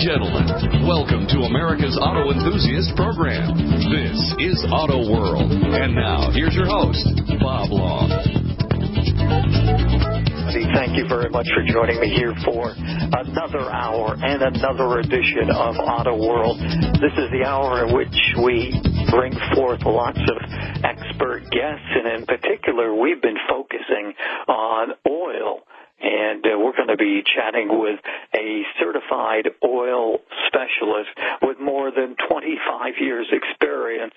gentlemen, welcome to America's Auto Enthusiast Program. This is Auto World. And now, here's your host, Bob Long. Thank you very much for joining me here for another hour and another edition of Auto World. This is the hour in which we bring forth lots of expert guests, and in particular, we've been focusing on oil. And we're going to be chatting with a certified oil specialist with more than 25 years' experience.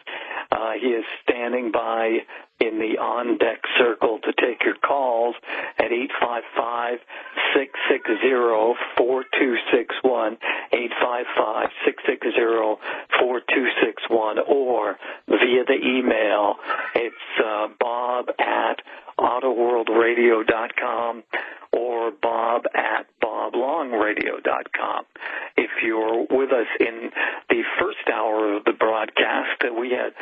He is standing by in the on-deck circle to take your calls at 855-660-4261, 855-660-4261, or via the email. It's bob@autoworldradio.com or bob@boblongradio.com. If you're with us in the first hour of the broadcast, we had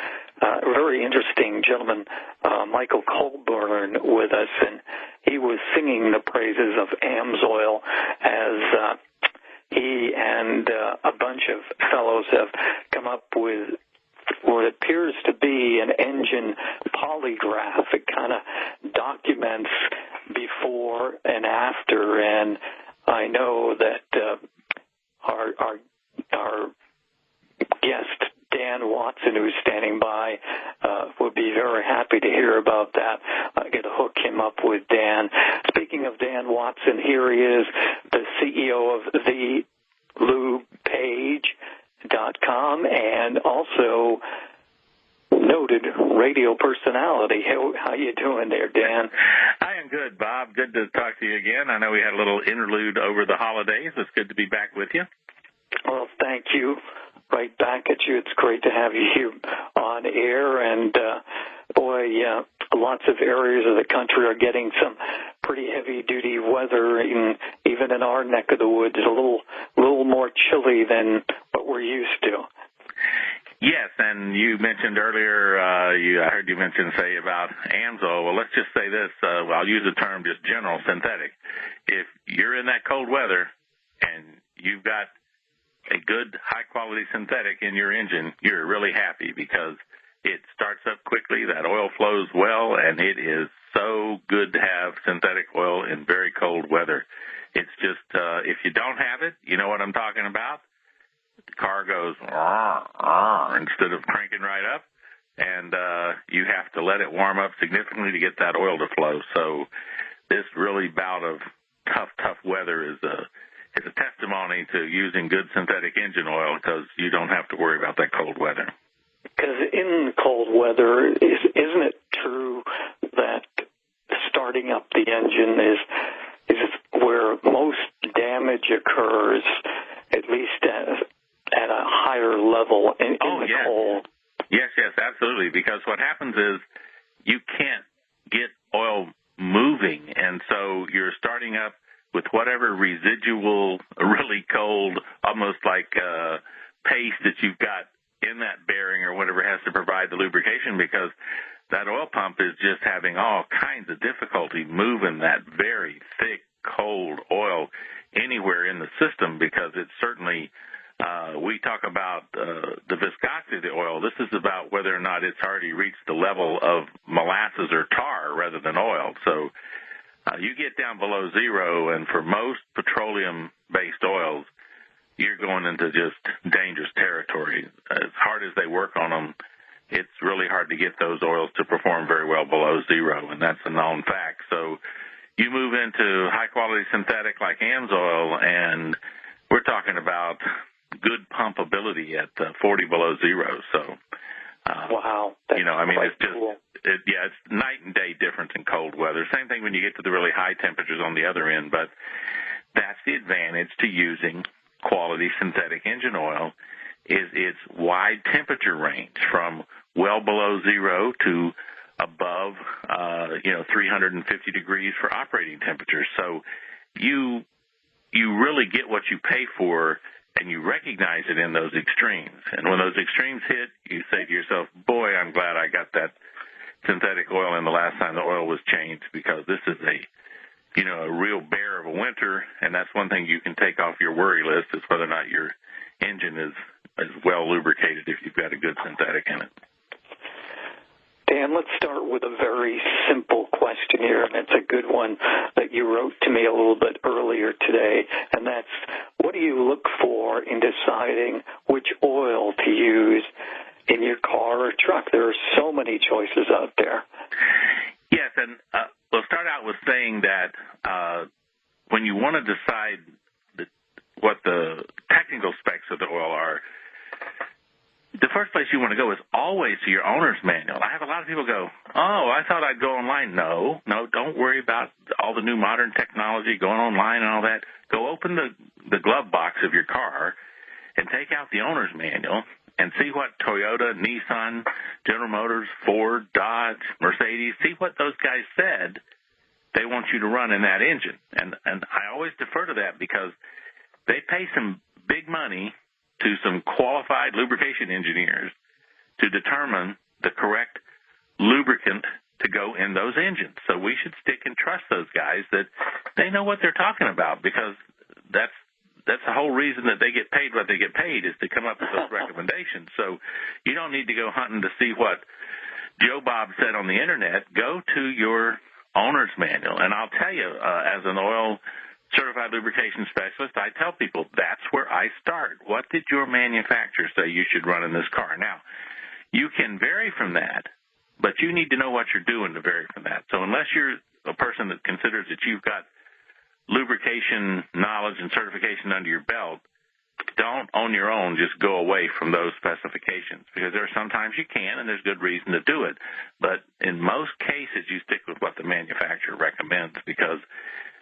a very interesting gentleman, Michael Colburn, with us, and he was singing the praises of AMSOIL as he and a bunch of fellows have come up with what appears to be an engine polygraph. It kind of documents before and after, and I know that our guest, Dan Watson, who's standing by, would be very happy to hear about that. I'm going to hook him up with Dan. Speaking of Dan Watson, here he is, the CEO of thelubepage.com and also noted radio personality. How you doing there, Dan? I am good, Bob. Good to talk to you again. I know we had a little interlude over the holidays. It's good to be back with you. Well, thank you. Right back at you. It's great to have you here on air. And, lots of areas of the country are getting some pretty heavy-duty weather, even in our neck of the woods. A little more chilly than what we're used to. Yes, and you mentioned earlier, I heard you say about AMSOIL. Well, let's just say this. I'll use the term just general synthetic. If you're in that cold weather and you've got a good, high-quality synthetic in your engine, you're really happy because it starts up quickly, that oil flows well, and it is so good to have synthetic oil in very cold weather. It's just, if you don't have it, you know what I'm talking about? The car goes instead of cranking right up, and you have to let it warm up significantly to get that oil to flow. So this really bout of tough weather is a testimony to using good synthetic engine oil because you don't have to worry about that cold weather. Because in cold weather, isn't it true that starting up the engine is where most damage occurs, at least at a higher level in the cold? Yes, absolutely. Because what happens is you can't get oil moving, and so you're starting up with whatever residual, really cold, almost like paste that you've got in that bearing or whatever has to provide the lubrication, because that oil pump is just having all kinds of difficulty moving that very thick, cold oil anywhere in the system, because it's certainly, we talk about the viscosity of the oil. This is about whether or not it's already reached the level of molasses or tar rather than oil. So you get down below zero, and for most petroleum-based oils, you're going into just dangerous territory. As hard as they work on them, it's really hard to get those oils to perform very well below zero, and that's a known fact. So you move into high-quality synthetic like AMSOIL, and we're talking about good pumpability at 40 below zero. So, wow. It's just, cool. It's night and day difference in cold weather. Same thing when you get to the really high temperatures on the other end, but that's the advantage to using quality synthetic engine oil is its wide temperature range from well below zero to above, 350 degrees for operating temperature. So you really get what you pay for, and you recognize it in those extremes. And when those extremes hit, you say to yourself, boy, I'm glad I got that synthetic oil in the last time the oil was changed, because this is a real bear of a winter, and that's one thing you can take off your worry list is whether or not your engine is well lubricated if you've got a good synthetic in it. Dan, let's start with a very simple question here, and it's a good one that you wrote to me a little bit earlier today, and that's, what do you look for in deciding which oil to use in your car or truck? There are so many choices out there. Yes, and we'll start out with saying that when you want to decide what the technical specs of the oil are, the first place you want to go is always to your owner's manual. I have a lot of people go, oh, I thought I'd go online. No, don't worry about all the new modern technology, going online and all that. Go open the glove box of your car and take out the owner's manual and see what Toyota, Nissan, General Motors, Ford, Dodge, Mercedes, see what those guys said they want you to run in that engine. And I always defer to that because they pay some big money to some qualified lubrication engineers to determine the correct lubricant to go in those engines. So we should stick and trust those guys that they know what they're talking about, because that's the whole reason that they get paid what they get paid, is to come up with those recommendations. So you don't need to go hunting to see what Joe Bob said on the Internet. Go to your owner's manual. And I'll tell you, as an oil certified lubrication specialist, I tell people that's where I start. What did your manufacturer say you should run in this car? Now, you can vary from that, but you need to know what you're doing to vary from that. So unless you're a person that considers that you've got lubrication knowledge and certification under your belt, don't on your own just go away from those specifications, because there are sometimes you can and there's good reason to do it. But in most cases, you stick with what the manufacturer recommends, because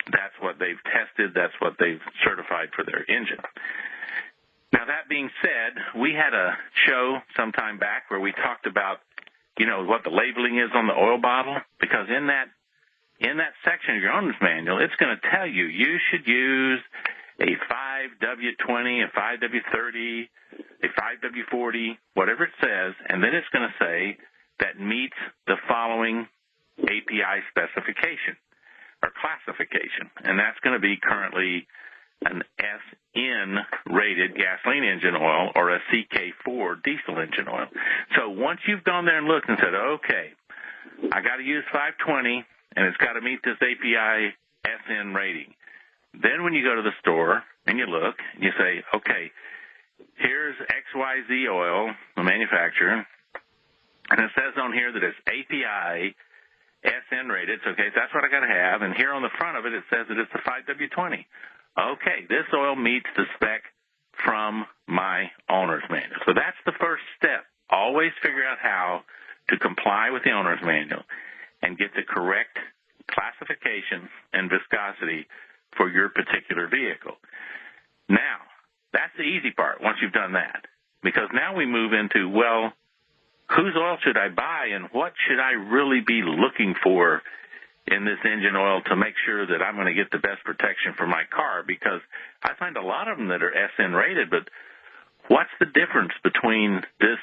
that's what they've tested, that's what they've certified for their engine. Now, that being said, we had a show some time back where we talked about, what the labeling is on the oil bottle, because in that section of your owner's manual, it's going to tell you should use a 5W20, a 5W30, a 5W40, whatever it says, and then it's going to say that meets the following API specification or classification, and that's going to be currently an SN-rated gasoline engine oil or a CK4 diesel engine oil. So once you've gone there and looked and said, okay, I got to use 520, and it's got to meet this API SN rating, then when you go to the store and you look and you say, okay, here's XYZ oil, the manufacturer, and it says on here that it's API SN rated. Okay, that's what I got to have. And here on the front of it, it says that it's a 5W20. Okay, this oil meets the spec from my owner's manual. So that's the first step. Always figure out how to comply with the owner's manual and get the correct classification and viscosity for your particular vehicle. Now, that's the easy part once you've done that, because now we move into, well, whose oil should I buy and what should I really be looking for in this engine oil to make sure that I'm going to get the best protection for my car? Because I find a lot of them that are SN rated, but what's the difference between this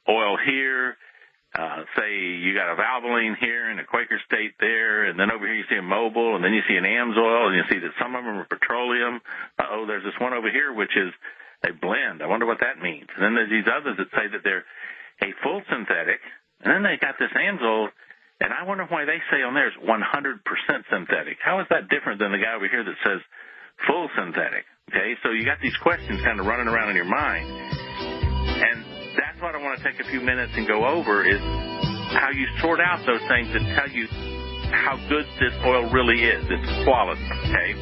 oil here, say you got a Valvoline here and a Quaker State there, and then over here you see a Mobil, and then you see an AMSOIL, and you see that some of them are petroleum. There's this one over here which is a blend. I wonder what that means. And then there's these others that say that they're a full synthetic, and then they got this AMSOIL, and I wonder why they say on there it's 100% synthetic. How is that different than the guy over here that says full synthetic? Okay, so you got these questions kind of running around in your mind, and that's what I want to take a few minutes and go over, is how you sort out those things that tell you how good this oil really is, its quality, okay?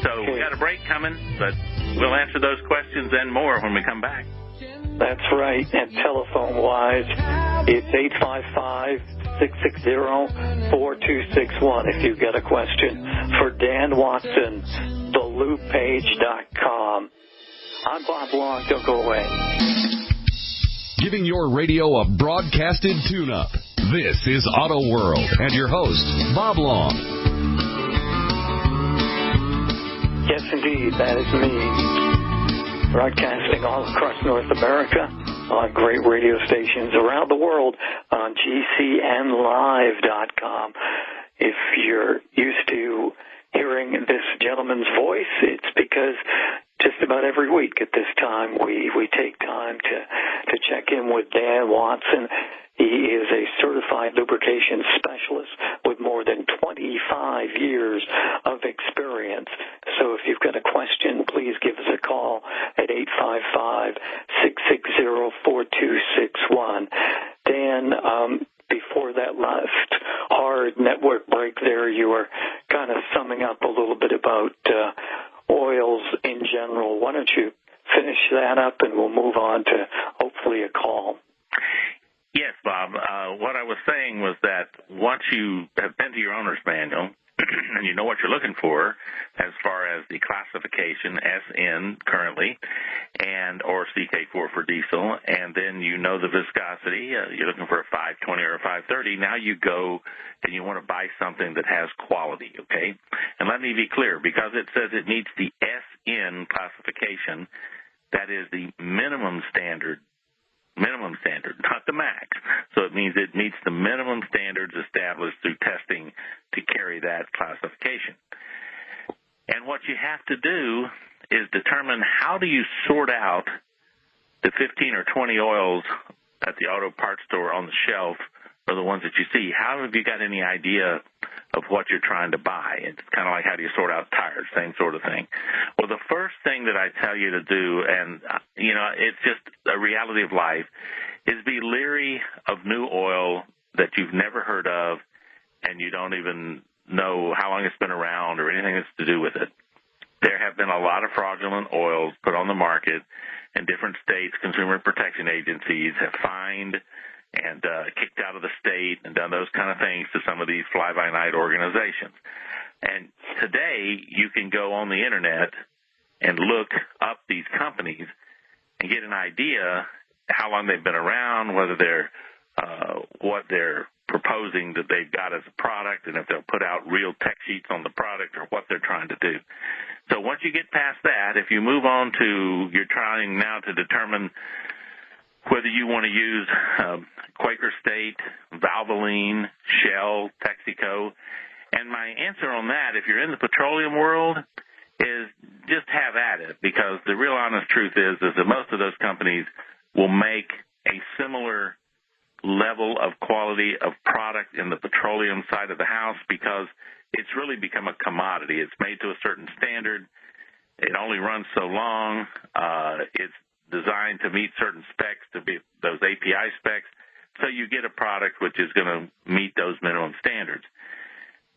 So we got a break coming, but we'll answer those questions and more when we come back. That's right. And telephone-wise, it's 855-660-4261 if you've got a question for Dan Watson, thelubepage.com. I'm Bob Long. Don't go away. Giving your radio a broadcasted tune-up. This is Auto World and your host, Bob Long. Yes, indeed. That is me. Broadcasting all across North America on great radio stations around the world on GCNlive.com. If you're used to this gentleman's voice, it's because just about every week at this time we take time to check in with Dan Watson. He is a certified lubrication specialist with more than 25 years of experience. So if you've got a question, please give us a call at 855-660-4261. Dan, before that last hard network break there, you were kind of summing up a little bit about oils in general. Why don't you finish that up, and we'll move on to hopefully a call. Yes, Bob. What I was saying was that once you have been to your owner's manual and you know what you're looking for as far as the classification SN currently and or CK4 for diesel, and then you know the viscosity, you're looking for a 520 or a 530, now you go and you want to buy something that has quality, okay? And let me be clear, because it says it needs the SN classification, that is the minimum standard, not the max. So it means it meets the minimum standards established through testing to carry that classification. And what you have to do is determine how do you sort out the 15 or 20 oils at the auto parts store on the shelf, or the ones that you see. How have you got any idea of what you're trying to buy? It's kind of like how do you sort out tires, same sort of thing. Well, the first thing that I tell you to do, and, you know, it's just a reality of life, is be leery of new oil that you've never heard of and you don't even know how long it's been around or anything that's to do with it. There have been a lot of fraudulent oils put on the market, and different states, consumer protection agencies have fined and kicked out of the state and done those kind of things to some of these fly-by-night organizations. And today you can go on the Internet and look up these companies and get an idea how long they've been around, whether they're what they're proposing that they've got as a product, and if they'll put out real tech sheets on the product or what they're trying to do. So once you get past that, if you move on to, you're trying now to determine whether you want to use Quaker State, Valvoline, Shell, Texaco. And my answer on that, if you're in the petroleum world, is just have at it, because the real honest truth is that most of those companies will make a similar level of quality of product in the petroleum side of the house, because it's really become a commodity. It's made to a certain standard. It only runs so long. It's designed to meet certain specs, to be those API specs, so you get a product which is going to meet those minimum standards.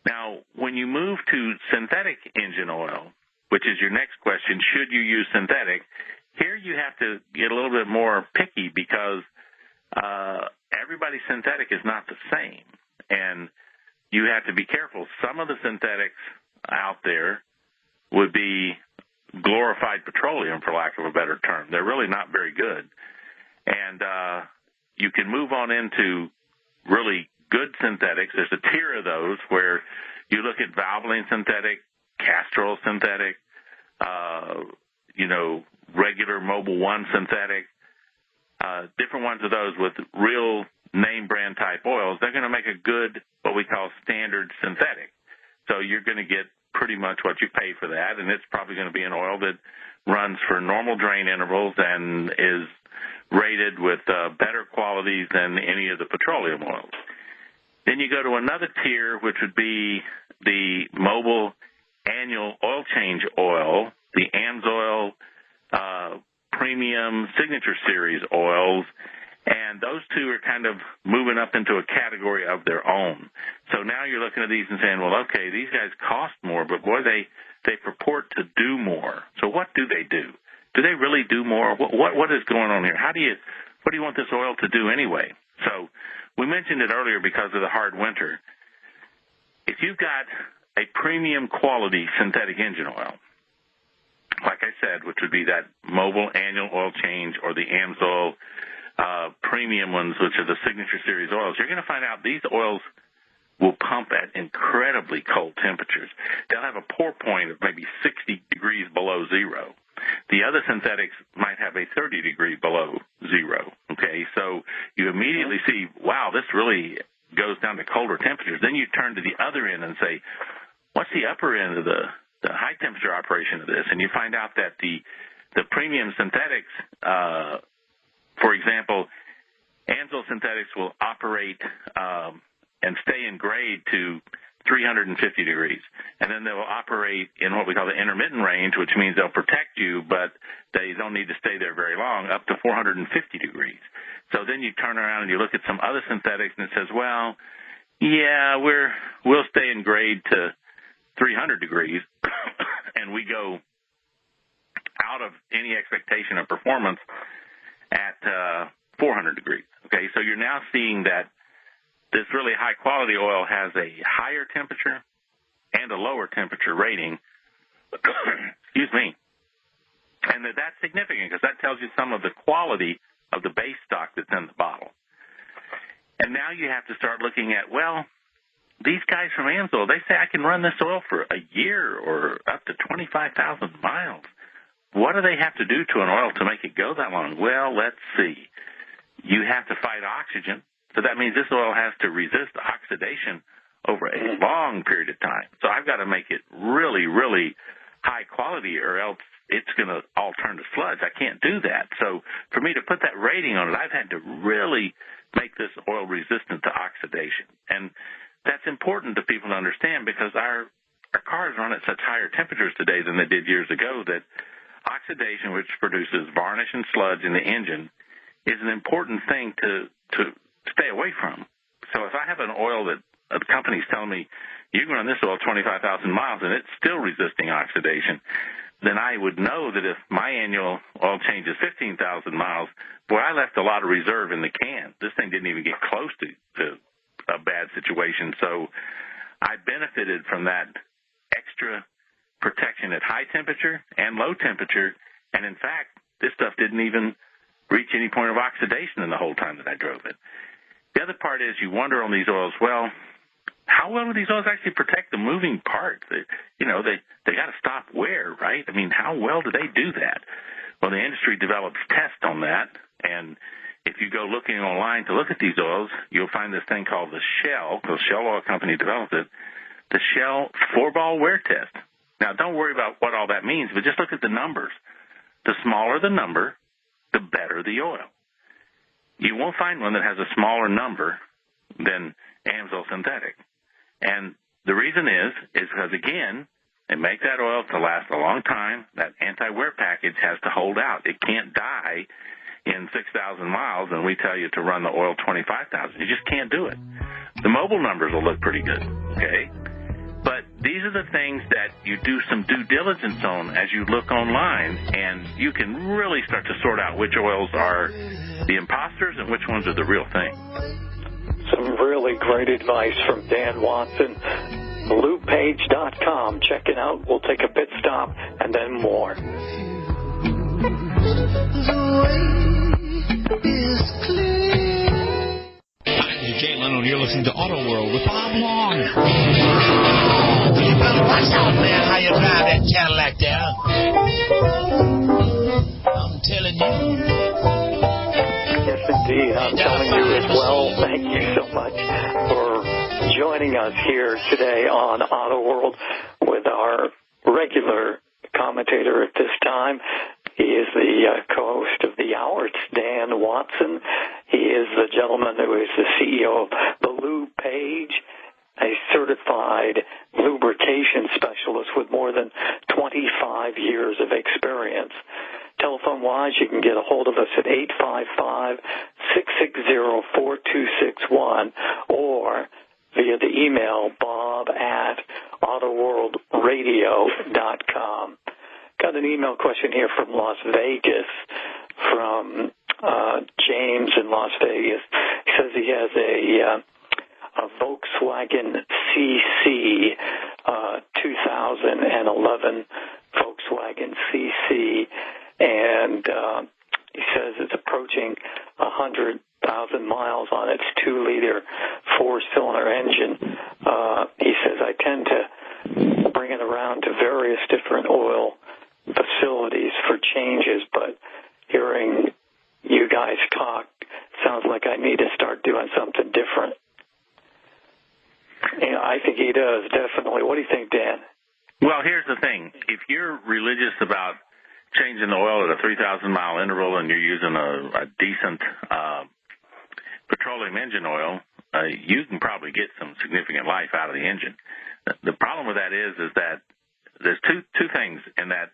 Now, when you move to synthetic engine oil, which is your next question, should you use synthetic, here you have to get a little bit more picky, because everybody's synthetic is not the same, and you have to be careful. Some of the synthetics out there would be glorified petroleum, for lack of a better term. They're really not very good. And you can move on into really good synthetics. There's a tier of those where you look at Valvoline synthetic, Castrol synthetic, regular Mobil 1 synthetic, different ones of those with real name brand type oils. They're going to make a good, what we call standard synthetic. So you're going to get pretty much what you pay for that, and it's probably going to be an oil that runs for normal drain intervals and is rated with better qualities than any of the petroleum oils. Then you go to another tier, which would be the Mobil annual oil change oil, the AMSOIL premium signature series oils, and those two are kind of moving up into a category of their own. So now you're looking at these and saying, well, okay, these guys cost more, but boy, they purport to do more. So what do they do? Do they really do more? What is going on here? What do you want this oil to do anyway? So we mentioned it earlier because of the hard winter. If you've got a premium quality synthetic engine oil, like I said, which would be that Mobil annual oil change or the AMSOIL premium ones, which are the signature series oils, you're going to find out these oils will pump at incredibly cold temperatures. They'll have a pour point of maybe 60 degrees below zero. The other synthetics might have a 30 degree below zero. Okay, so you immediately see, wow, this really goes down to colder temperatures. Then you turn to the other end and say, what's the upper end of the high temperature operation of this, and you find out that the premium synthetics, for example, Anvil synthetics will operate and stay in grade to 350 degrees. And then they will operate in what we call the intermittent range, which means they'll protect you, but they don't need to stay there very long, up to 450 degrees. So then you turn around and you look at some other synthetics and it says, well, yeah, we'll stay in grade to 300 degrees, and we go out of any expectation of performance at 400 degrees. Okay, so you're now seeing that this really high-quality oil has a higher temperature and a lower temperature rating. Excuse me. And that's significant because that tells you some of the quality of the base stock that's in the bottle. And now you have to start looking at, well, these guys from Amsoil, they say I can run this oil for a year or up to 25,000 miles. What do they have to do to an oil to make it go that long? Well, let's see. You have to fight oxygen. So that means this oil has to resist oxidation over a long period of time. So I've got to make it really, really high quality or else it's going to all turn to sludge. I can't do that. So for me to put that rating on it, I've had to really make this oil resistant to oxidation. And that's important to people to understand because our cars run at such higher temperatures today than they did years ago that oxidation, which produces varnish and sludge in the engine, is an important thing to stay away from. So if I have an oil that a company's telling me, you can run this oil 25,000 miles and it's still resisting oxidation, then I would know that if my annual oil change is 15,000 miles, boy, I left a lot of reserve in the can. This thing didn't even get close to a bad situation. So I benefited from that extra protection at high temperature and low temperature. And in fact, this stuff didn't even reach any point of oxidation in the whole time that I drove it. The other part is you wonder on these oils, well, how well do these oils actually protect the moving parts? They got to stop wear, right? I mean, how well do they do that? Well, the industry develops tests on that, and if you go looking online to look at these oils, you'll find this thing called the Shell, because Shell Oil Company developed it, the Shell 4-ball wear test. Now, don't worry about what all that means, but just look at the numbers. The smaller the number, the better the oil. You won't find one that has a smaller number than Amsoil synthetic. And the reason is because, again, they make that oil to last a long time. That anti-wear package has to hold out. It can't die in 6,000 miles, and we tell you to run the oil 25,000. You just can't do it. The mobile numbers will look pretty good, okay? But these are the things that you do some due diligence on as you look online, and you can really start to sort out which oils are the imposters and which ones are the real thing. Some really great advice from Dan Watson. LouPage.com. Check it out. We'll take a pit stop and then more. I'm Jay Leno, and you're listening to Auto World with Bob Long. You better watch out, man, how you drive that Cadillac there. I'm telling you. Yes, indeed. I'm telling you as well. Thank you so much for joining us here today on Auto World with our regular commentator at this time. He is the co-host of the hour. It's Dan Watson. He is the gentleman who is the CEO of the LouPage, a certified lubrication specialist with more than 25 years of experience. Telephone-wise, you can get a hold of us at 855-660-4261 or via the email bob@autoworldradio.com. Got an email question here from Las Vegas, from James in Las Vegas. He says he has a Volkswagen CC, 2011 Volkswagen CC, and he says it's approaching 100,000 miles on its 2-liter 4-cylinder engine. He says, I tend to bring it around to various different oil facilities for changes, but hearing you guys talk sounds like I need to start doing something different. I think he does, definitely. What do you think, Dan? Well, Well, here's the thing. If you're religious about changing the oil at a 3,000-mile interval and you're using a decent petroleum engine oil, you can probably get some significant life out of the engine. The problem with that is that there's two things in that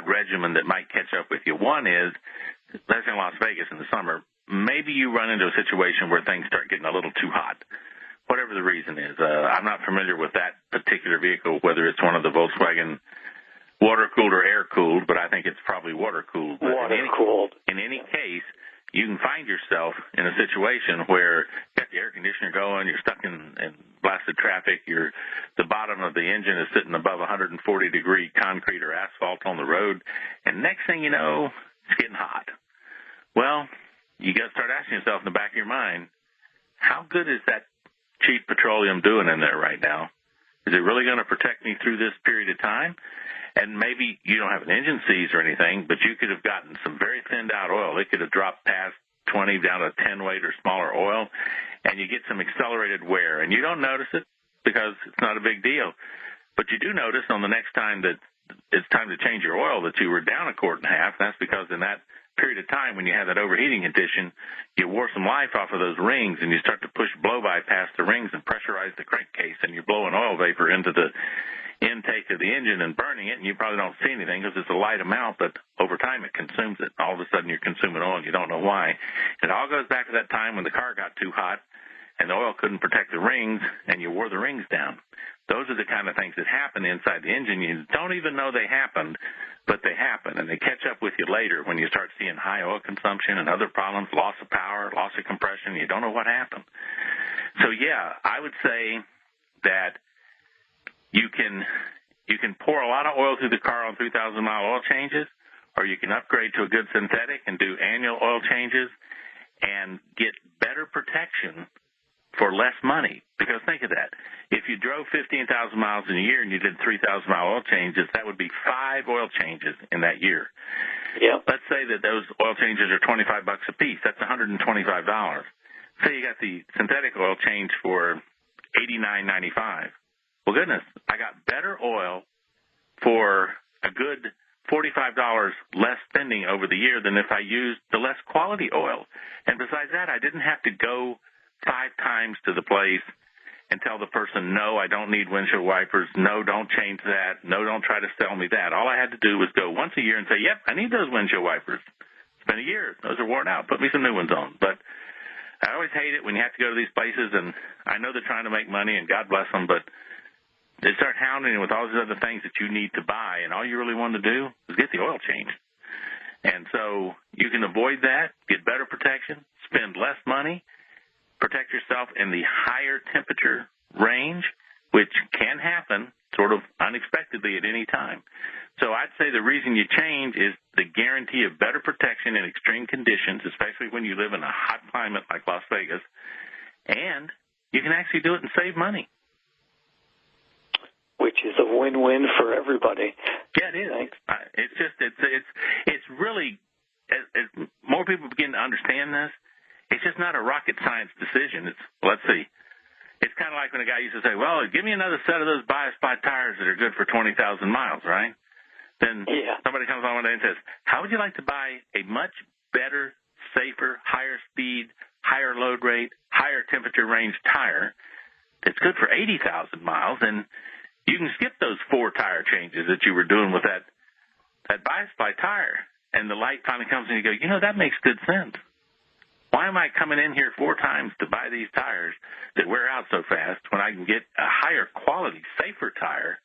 regimen that might catch up with you. One is, let's say in Las Vegas in the summer, maybe you run into a situation where things start getting a little too hot, whatever the reason is. I'm not familiar with that particular vehicle, whether it's one of the Volkswagen water-cooled or air-cooled, but I think it's probably water-cooled. Water-cooled. In any case, you can find yourself in a situation where you got the air conditioner going, you're stuck in blasted traffic, the bottom of the engine is sitting above 140-degree concrete or asphalt on the road, and next thing you know, it's getting hot. Well, you got to start asking yourself in the back of your mind, how good is that cheap petroleum doing in there right now? Is it really going to protect me through this period of time? And maybe you don't have an engine seize or anything, but you could have gotten some very thinned out oil. It could have dropped past 20 down to 10 weight or smaller oil, and you get some accelerated wear. And you don't notice it because it's not a big deal. But you do notice on the next time that it's time to change your oil that you were down a quart and a half. That's because in that period of time when you had that overheating condition, you wore some life off of those rings, and you start to push blow-by past the rings and pressurize the crankcase, and you're blowing oil vapor into the intake of the engine and burning it, and you probably don't see anything because it's a light amount, but over time it consumes it. All of a sudden you're consuming oil and you don't know why. It all goes back to that time when the car got too hot and the oil couldn't protect the rings and you wore the rings down. Those are the kind of things that happen inside the engine. You don't even know they happened, but they happen, and they catch up with you later when you start seeing high oil consumption and other problems, loss of power, loss of compression. You don't know what happened. So, yeah, I would say that you can pour a lot of oil through the car on 3,000-mile oil changes, or you can upgrade to a good synthetic and do annual oil changes and get better protection for less money. Because think of that. If you drove 15,000 miles in a year and you did 3,000-mile oil changes, that would be 5 oil changes in that year. Yeah. Let's say that those oil changes are $25 a piece. That's $125. Say you got the synthetic oil change for $89.95. Well, goodness, I got better oil for a good $45 less spending over the year than if I used the less quality oil. And besides that, I didn't have to go 5 times to the place and tell the person, no, I don't need windshield wipers. No, don't change that. No, don't try to sell me that. All I had to do was go once a year and say, yep, I need those windshield wipers. It's been a year. Those are worn out. Put me some new ones on. But I always hate it when you have to go to these places, and I know they're trying to make money, and God bless them, but they start hounding you with all these other things that you need to buy, and all you really want to do is get the oil changed. And so you can avoid that, get better protection, spend less money, protect yourself in the higher temperature range, which can happen sort of unexpectedly at any time. So I'd say the reason you change is the guarantee of better protection in extreme conditions, especially when you live in a hot climate like Las Vegas, and you can actually do it and save money. Which is a win-win for everybody. Yeah, it is. It's really, as more people begin to understand this, it's just not a rocket science decision. Let's see. It's kind of like when a guy used to say, well, give me another set of those bias-spot tires that are good for 20,000 miles, right? Then somebody comes on one day and says, how would you like to buy a much better, safer, higher speed, higher load rate, higher temperature range tire that's good for 80,000 miles? And you can skip those 4 tire changes that you were doing with that bias-spot tire. And the light finally comes and you go, that makes good sense. Why am I coming in here 4 times to buy these tires that wear out so fast when I can get a higher quality, safer tire,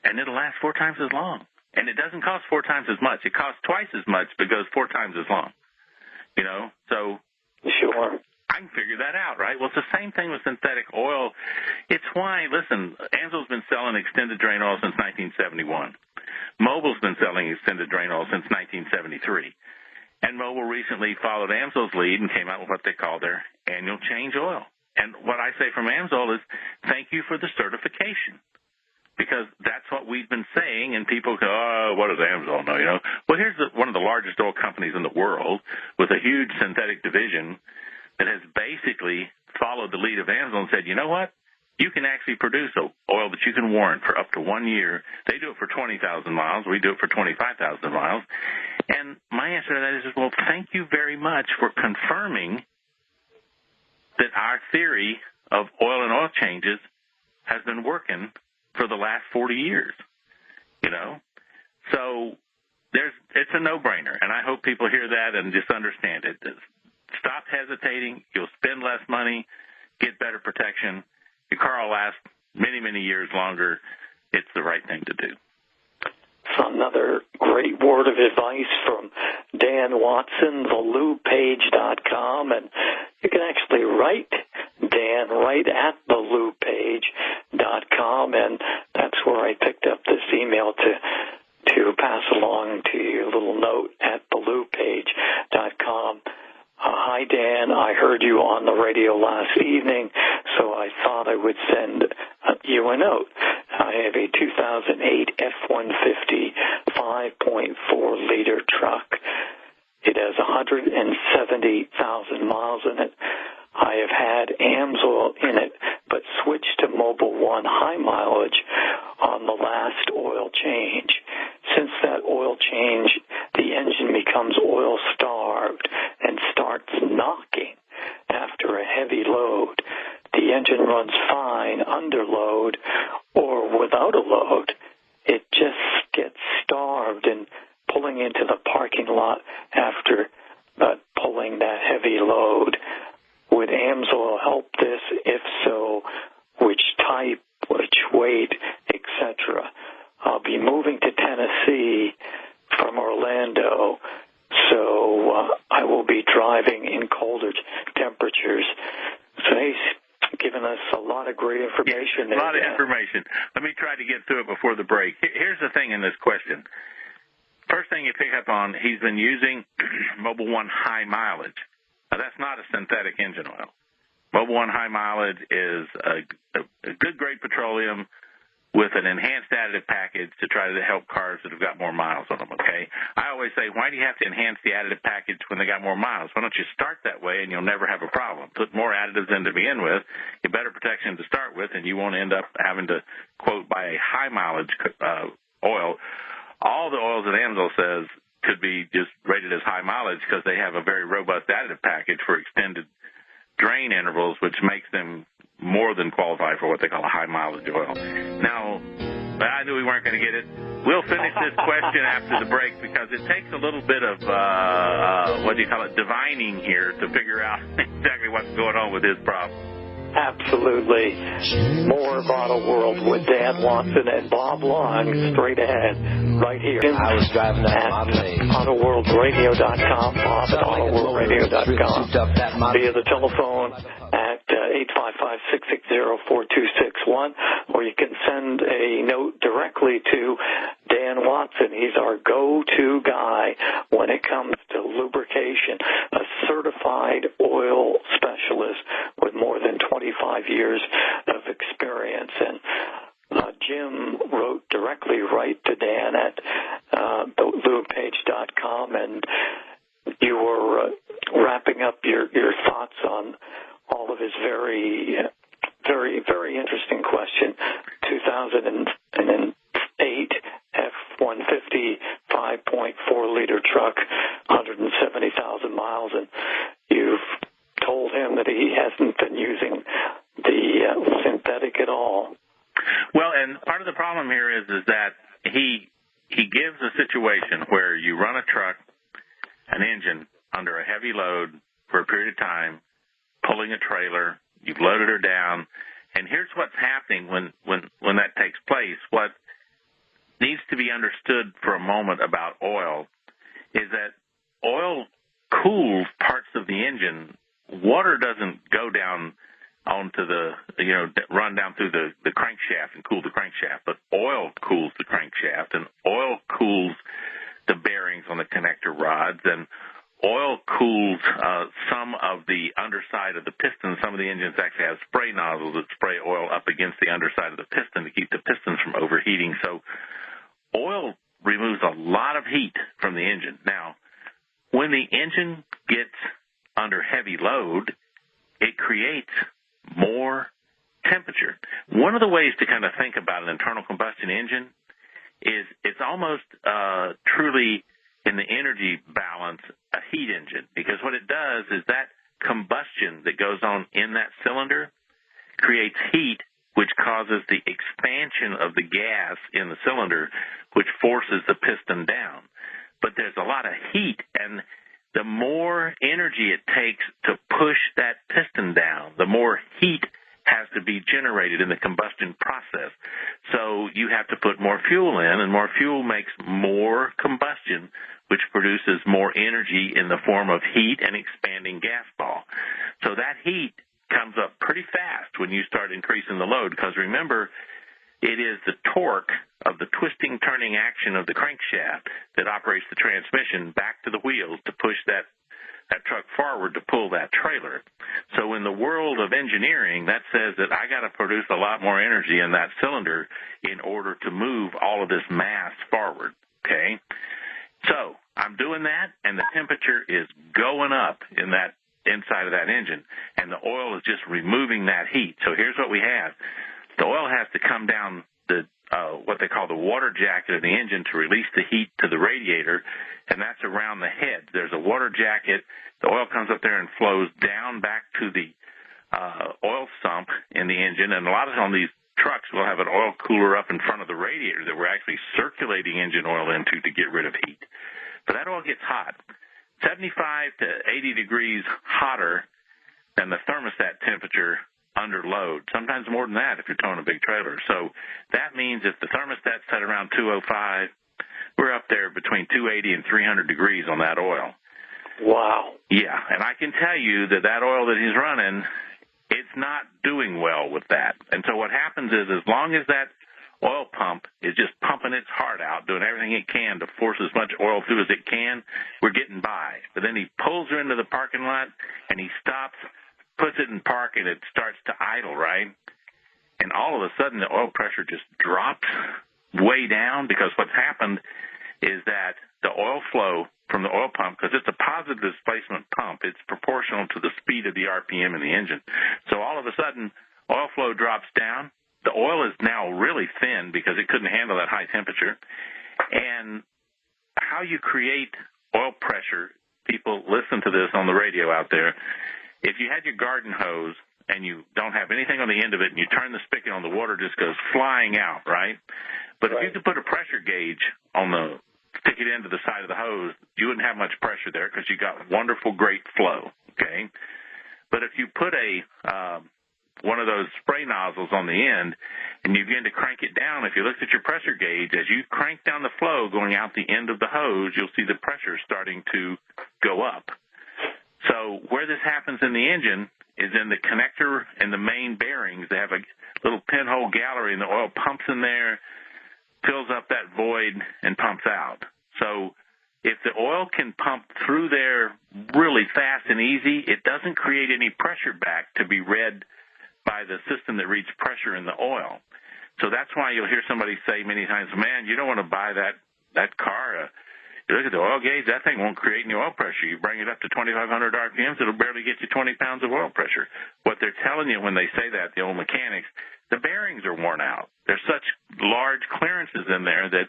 and it'll last 4 times as long? And it doesn't cost 4 times as much. It costs twice as much, but goes 4 times as long. So sure. I can figure that out, right? Well, it's the same thing with synthetic oil. It's why, listen, AMSO's been selling extended drain oil since 1971. Mobil's been selling extended drain oil since 1973. And Mobil recently followed AMSO's lead and came out with what they call their annual change oil. And what I say from AMSO is thank you for the certification, because that's what we've been saying, and people go, oh, what does AMSO know, Well, here's one of the largest oil companies in the world with a huge synthetic division that has basically followed the lead of AMSO and said, you know what? you can actually produce oil that you can warrant for up to 1 year. They do it for 20,000 miles. We do it for 25,000 miles. And my answer to that is, well, thank you very much for confirming that our theory of oil and oil changes has been working for the last 40 years, you know. So it's a no-brainer, and I hope people hear that and just understand it. Stop hesitating. You'll spend less money, get better protection. Your car will last many, many years longer. It's the right thing to do. So another great word of advice from Dan Watson, thelubepage.com, and you can actually write Dan right at thelubepage.com, and that's where I picked up this email to pass along to you, a little note at thelubepage.com. Hi, Dan. I heard you on the radio last evening, so I thought I would send you a note. I have a 2008 F-150 5.4-liter truck. It has 170,000 miles in it. I have had AMSOIL in it, but switched to Mobil 1 high mileage on the last oil change. Since that oil change, the engine becomes oil-starved and starts knocking after a heavy load. The engine runs fine under load or without a load. It just gets starved and pulling into the parking lot after pulling that heavy load. Would AMSOIL help this? If so, which type, which weight, etc.? I'll be moving to Tennessee from Orlando, so I will be driving in colder temperatures. So he's given us a lot of great information. Yeah, a lot of information. Let me try to get through it before the break. Here's the thing in this question. First thing you pick up on, he's been using Mobil 1 high mileage. Now, that's not a synthetic engine oil. Mobil 1 high mileage is a good grade petroleum with an enhanced additive package to try to help cars that have got more miles on them, okay? I always say, why do you have to enhance the additive package when they got more miles? Why don't you start that way and you'll never have a problem? Put more additives in to begin with, get better protection to start with, and you won't end up having to, quote, buy a high mileage oil. All the oils that AMSOIL says could be just rated as high mileage because they have a very robust additive package for extended drain intervals, which makes them more than qualify for what they call a high mileage oil. Now, I knew we weren't going to get it. We'll finish this question after the break because it takes a little bit of, divining here to figure out exactly what's going on with his problem. Absolutely. More of Auto World with Dan Watson and Bob Long straight ahead right here I was driving that at Model A. AutoWorldRadio.com, Bob at AutoWorldRadio.com, via the telephone at 855-660-4261, or you can send a note directly to Dan Watson. He's our go-to guy when it comes to lubrication, a certified oil specialist with more than 25 years of experience. And Jim wrote directly right to Dan at thelubepage.com, and you were wrapping up your thoughts on all of his very, very interesting question. 2008 F-150 5.4-liter truck, 170,000 miles, and you've told him that he hasn't been using the synthetic at all. Well, and part of the problem here is that he gives a situation where you run a truck, an engine, under a heavy load for a period of time, pulling a trailer, you've loaded her down, and here's what's happening when that takes place. What needs to be understood for a moment about oil is that oil cools parts of the engine. Water doesn't go down onto run down through the crankshaft and cool the crankshaft, but oil cools the crankshaft, and oil cools the bearings on the connector rods, and oil cools some of the underside of the piston. Some of the engines actually have spray nozzles that spray oil up against the underside of the piston to keep the pistons from overheating. So oil removes a lot of heat from the engine. Now, when the engine gets under heavy load, it creates more temperature. One of the ways to kind of think about an internal combustion engine is it's almost truly in the energy balance a heat engine, because what it does is that combustion that goes on in that cylinder creates heat, which causes the expansion of the gas in the cylinder, which forces the piston down. But there's a lot of heat, and the more energy it takes to push that piston down, the more heat has to be generated in the combustion process. So you have to put more fuel in, and more fuel makes more combustion, which produces more energy in the form of heat and expanding gas ball. So that heat comes up pretty fast when you start increasing the load, because remember, it is the torque of the twisting, turning action of the crankshaft that operates the transmission back to the wheels to push that truck forward to pull that trailer. So in the world of engineering, that says that I got to produce a lot more energy in that cylinder in order to move all of this mass forward, okay? So I'm doing that, and the temperature is going up in that inside of that engine, and the oil is just removing that heat. So here's what we have. The oil has to come down the what they call the water jacket of the engine to release the heat to the radiator, and that's around the head. There's a water jacket. The oil comes up there and flows down back to the oil sump in the engine, and a lot of on these trucks we'll have an oil cooler up in front of the radiator that we're actually circulating engine oil into to get rid of heat. But that oil gets hot, 75 to 80 degrees hotter than the thermostat temperature under load, sometimes more than that if you're towing a big trailer. So that means if the thermostat's set around 205, we're up there between 280 and 300 degrees on that oil. Wow. Yeah, and I can tell you that that oil that he's running, it's not doing well with that. And so what happens is as long as that oil pump is just pumping its heart out, doing everything it can to force as much oil through as it can, we're getting by. But then he pulls her into the parking lot, and he stops, puts it in park, and it starts to idle, right? And all of a sudden the oil pressure just drops way down, because what's happened is that the oil flow from the oil pump, because it's a positive displacement pump, it's proportional to the speed of the RPM in the engine. So all of a sudden oil flow drops down. The oil is now really thin because it couldn't handle that high temperature. And how you create oil pressure, people listen to this on the radio out there. If you had your garden hose and you don't have anything on the end of it and you turn the spigot on, the water just goes flying out, right? But if you could put a pressure gauge on the, stick it into the side of the hose, you wouldn't have much pressure there because you got wonderful, great flow, okay? But if you put one of those spray nozzles on the end and you begin to crank it down, if you looked at your pressure gauge, as you crank down the flow going out the end of the hose, you'll see the pressure starting to go up. So where this happens in the engine is in the connector and the main bearings. They have a little pinhole gallery, and the oil pumps in there, fills up that void, and pumps out. So if the oil can pump through there really fast and easy, it doesn't create any pressure back to be read by the system that reads pressure in the oil. So that's why you'll hear somebody say many times, man, you don't want to buy that car. You look at the oil gauge, that thing won't create any oil pressure. You bring it up to 2,500 RPMs, it'll barely get you 20 pounds of oil pressure. What they're telling you when they say that, the old mechanics, the bearings are worn out. There's such large clearances in there that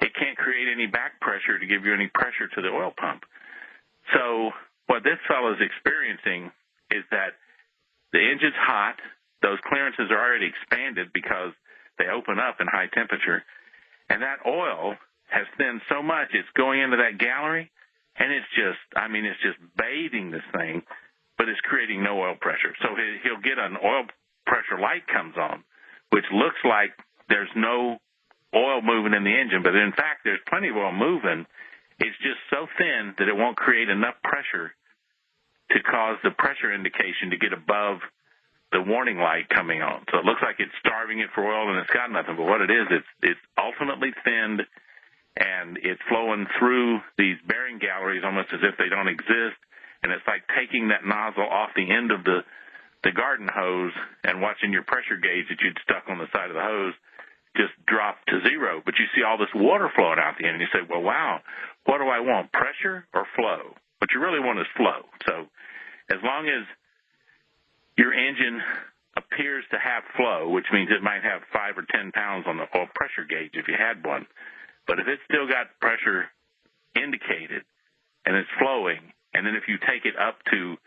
it can't create any back pressure to give you any pressure to the oil pump. So what this fellow is experiencing is that the engine's hot, those clearances are already expanded because they open up in high temperature, and that oil has thinned so much it's going into that gallery, and it's just bathing this thing, but it's creating no oil pressure. So he'll get an oil pressure light comes on, which looks like there's no oil moving in the engine, but in fact there's plenty of oil moving. It's just so thin that it won't create enough pressure to cause the pressure indication to get above the warning light coming on. So it looks like it's starving it for oil and it's got nothing, but what it is, it's ultimately thinned, and it's flowing through these bearing galleries almost as if they don't exist, and it's like taking that nozzle off the end of the garden hose and watching your pressure gauge that you'd stuck on the side of the hose just drop to zero. But you see all this water flowing out the end, and you say, well, wow, what do I want, pressure or flow? What you really want is flow. So as long as your engine appears to have flow, which means it might have 5 or 10 pounds on the oil pressure gauge if you had one. But if it's still got pressure indicated and it's flowing, and then if you take it up to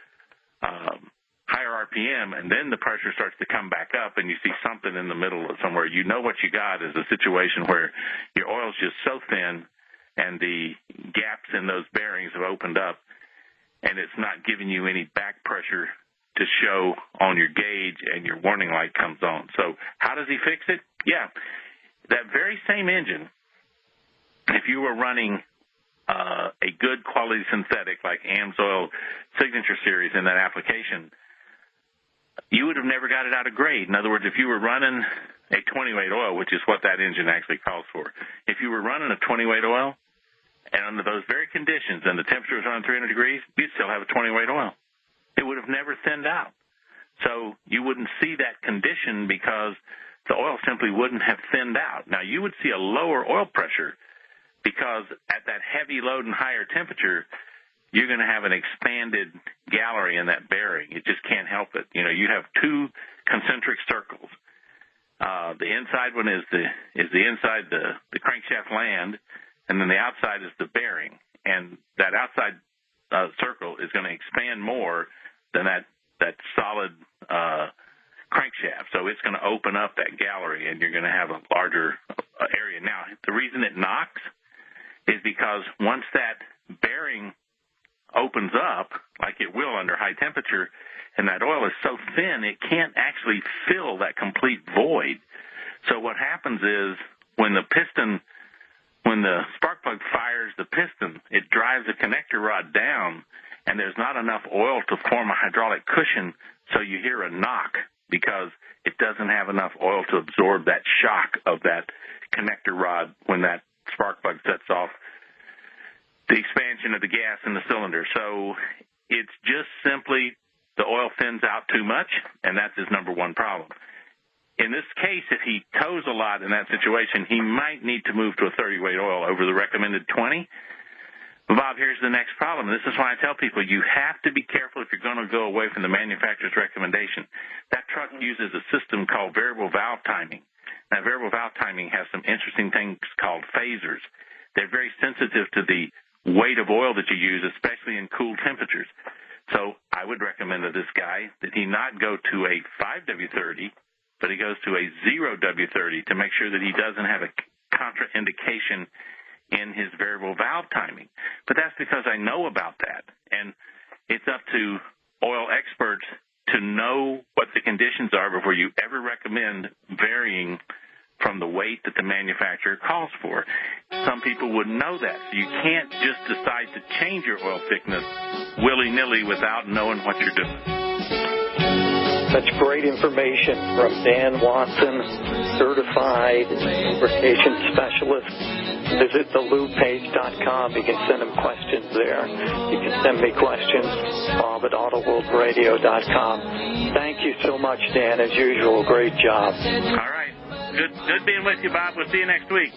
higher RPM and then the pressure starts to come back up and you see something in the middle of somewhere, you know what you got is a situation where your oil's just so thin and the gaps in those bearings have opened up and it's not giving you any back pressure to show on your gauge and your warning light comes on. So how does he fix it? Yeah, that very same engine, if you were running a good quality synthetic like AMSOIL Signature Series in that application, you would have never got it out of grade. In other words, if you were running a 20-weight oil, which is what that engine actually calls for, if you were running a 20-weight oil and under those very conditions and the temperature was around 300 degrees, you'd still have a 20-weight oil. It would have never thinned out. So you wouldn't see that condition because the oil simply wouldn't have thinned out. Now, you would see a lower oil pressure because at that heavy load and higher temperature, you're going to have an expanded gallery in that bearing. It just can't help it. You know, you have two concentric circles. The inside one is the inside the crankshaft land, and then the outside is the bearing. And that outside circle is going to expand more than that solid crankshaft. So it's going to open up that gallery, and you're going to have a larger area. Now, the reason it knocks is because once that bearing opens up, like it will under high temperature, and that oil is so thin it can't actually fill that complete void. So what happens is when the spark plug fires the piston, it drives the connector rod down, and there's not enough oil to form a hydraulic cushion, so you hear a knock because it doesn't have enough oil to absorb that shock of that connector rod when that spark plug sets off the expansion of the gas in the cylinder. So it's just simply the oil thins out too much, and that's his number one problem. In this case, if he tows a lot in that situation, he might need to move to a 30-weight oil over the recommended 20. Bob, here's the next problem. This is why I tell people you have to be careful if you're going to go away from the manufacturer's recommendation. That truck uses a system called variable valve timing. Now, variable valve timing has some interesting things called phasers. They're very sensitive to the weight of oil that you use, especially in cool temperatures. So I would recommend to this guy that he not go to a 5W30, but he goes to a 0W30 to make sure that he doesn't have a contraindication in his variable valve timing. But that's because I know about that. And it's up to oil experts to know what the conditions are before you ever recommend varying from the weight that the manufacturer calls for. Some people wouldn't know that. So you can't just decide to change your oil thickness willy-nilly without knowing what you're doing. Such great information from Dan Watson, certified lubrication specialist. Visit thelubepage.com. You can send him questions there. You can send me questions, Bob at autoworldradio.com. Thank you so much, Dan. As usual, great job. All right. Good being with you, Bob. We'll see you next week.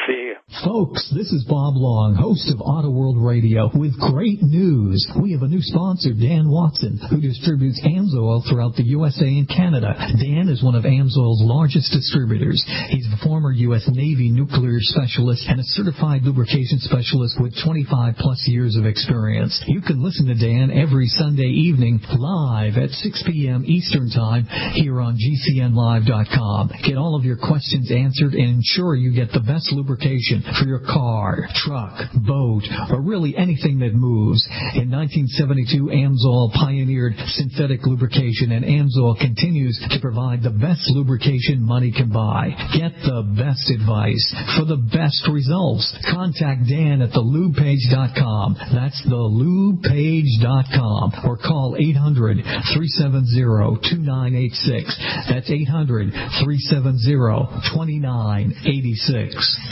See you. Folks, this is Bob Long, host of Auto World Radio, with great news. We have a new sponsor, Dan Watson, who distributes AMSOIL throughout the USA and Canada. Dan is one of AMSOIL's largest distributors. He's a former U.S. Navy nuclear specialist and a certified lubrication specialist with 25-plus years of experience. You can listen to Dan every Sunday evening live at 6 p.m. Eastern Time here on GCNlive.com. Get all of your questions answered and ensure you get the best lubrication for your car, truck, boat, or really anything that moves. In 1972, AMSOIL pioneered synthetic lubrication, and AMSOIL continues to provide the best lubrication money can buy. Get the best advice for the best results. Contact Dan at thelubepage.com. That's thelubepage.com, or call 800-370-2986. That's 800-370-2986.